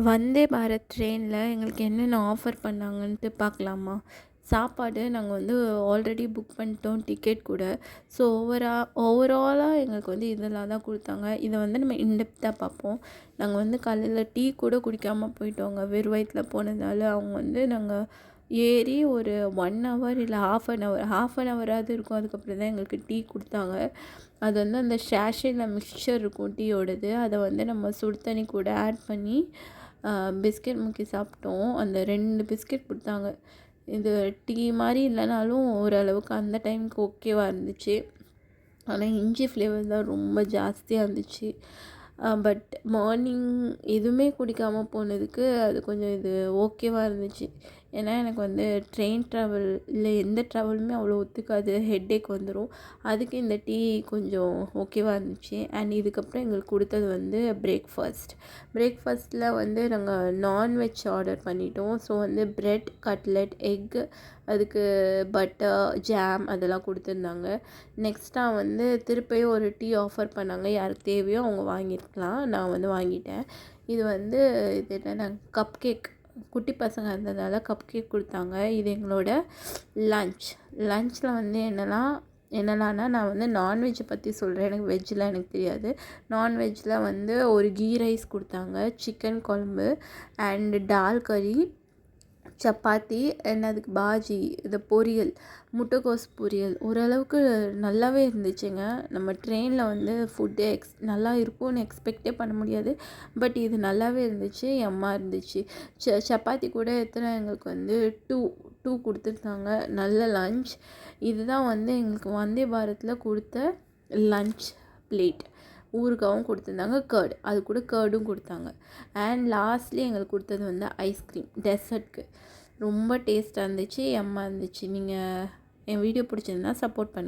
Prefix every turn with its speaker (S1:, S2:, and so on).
S1: வந்தே பாரத் ட்ரெயினில் எங்களுக்கு என்னென்ன ஆஃபர் பண்ணாங்கன்ட்டு பார்க்கலாமா? சாப்பாடு நாங்கள் வந்து ஆல்ரெடி புக் பண்ணிட்டோம் டிக்கெட் கூட. ஸோ ஓவராலாக எங்களுக்கு வந்து இதெல்லாம் தான் கொடுத்தாங்க. இதை வந்து நம்ம இன்டெப்த்தாக பார்ப்போம். நாங்கள் வந்து காலையில் டீ கூட குடிக்காமல் போயிட்டோங்க. வெறும் வயிற்றில் போனதால் அவங்க வந்து நாங்கள் ஏறி ஒரு 1 ஹவர் இல்லை ஹாஃப் அன் ஹவராவது இருக்கும். அதுக்கப்புறம் தான் எங்களுக்கு டீ கொடுத்தாங்க. அது வந்து அந்த ஷேஷேல மிக்சர் இருக்கும் டீயோடது. அதை வந்து நம்ம சுடு தண்ணி கூட ஆட் பண்ணி பிஸ்கெட் முக்கி சாப்பிட்டோம். அந்த 2 பிஸ்கெட் கொடுத்தாங்க. இது டீ மாதிரி இல்லைனாலும் ஓரளவுக்கு அந்த டைமுக்கு ஓகேவாக இருந்துச்சு. ஆனால் இஞ்சி ஃப்ளேவர் தான் ரொம்ப ஜாஸ்தியாக இருந்துச்சு. பட் மார்னிங் எதுவுமே குடிக்காமல் போனதுக்கு அது கொஞ்சம் இது ஓகேவாக இருந்துச்சு. ஏன்னா எனக்கு வந்து ட்ரெயின் ட்ராவல் இல்லை எந்த ட்ராவலுமே அவ்வளோ ஒத்துக்காது, ஹெட்டேக் வந்துடும். அதுக்கு இந்த டீ கொஞ்சம் ஓகேவாக இருந்துச்சு. அண்ட் இதுக்கப்புறம் எங்களுக்கு கொடுத்தது வந்து பிரேக்ஃபாஸ்ட்டில் வந்து நாங்கள் நான்வெஜ் ஆர்டர் பண்ணிட்டோம். ஸோ வந்து ப்ரெட், கட்லெட், எக்கு, அதுக்கு பட்டர், ஜாம் அதெல்லாம் கொடுத்துருந்தாங்க. நெக்ஸ்ட்டாக வந்து திருப்பியும் ஒரு டீ ஆஃபர் பண்ணாங்க. யாருக்கு தேவையோ அவங்க வாங்கியிருக்கலாம். நான் வந்து வாங்கிட்டேன். இது வந்து இது என்னென்னா கப் கேக், குட்டி பசங்க இருந்ததால் கப் கேக் கொடுத்தாங்க. இது எங்களோட லன்ச்சில் வந்து என்னென்னா நான் வந்து நான்வெஜ்ஜை பற்றி சொல்கிறேன். எனக்கு வெஜ்ஜில் எனக்கு தெரியாது. நான்வெஜ்ஜில் வந்து ஒரு கீ ரைஸ் கொடுத்தாங்க, சிக்கன் குழம்பு அண்டு டால் கறி, சப்பாத்தி அண்ட் அதுக்கு பாஜி, இந்த பொரியல், முட்டைக்கோஸ் பொரியல் ஓரளவுக்கு நல்லாவே இருந்துச்சுங்க. நம்ம ட்ரெயினில் வந்து ஃபுட்டு நல்லா இருக்கும்னு எக்ஸ்பெக்டே பண்ண முடியாது. பட் இது நல்லாவே இருந்துச்சு, இருந்துச்சு. சப்பாத்தி கூட எங்களுக்கு வந்து டூ கொடுத்துருந்தாங்க. நல்ல லன்ச். இதுதான் வந்து எங்களுக்கு வந்தே பாரத்தில் கொடுத்த லன்ச் பிளேட். ஊறுகாவும் கொடுத்துருந்தாங்க, அது கூட கர்டும் கொடுத்தாங்க. அண்ட் லாஸ்ட்லி எங்களுக்கு கொடுத்தது வந்து ஐஸ்கிரீம் டெசர்ட்க்கு. ரொம்ப டேஸ்ட்டாக இருந்துச்சு, இருந்துச்சு. நீங்கள் என் வீடியோ பிடிச்சிருந்தா சப்போர்ட் பண்ணுங்கள்.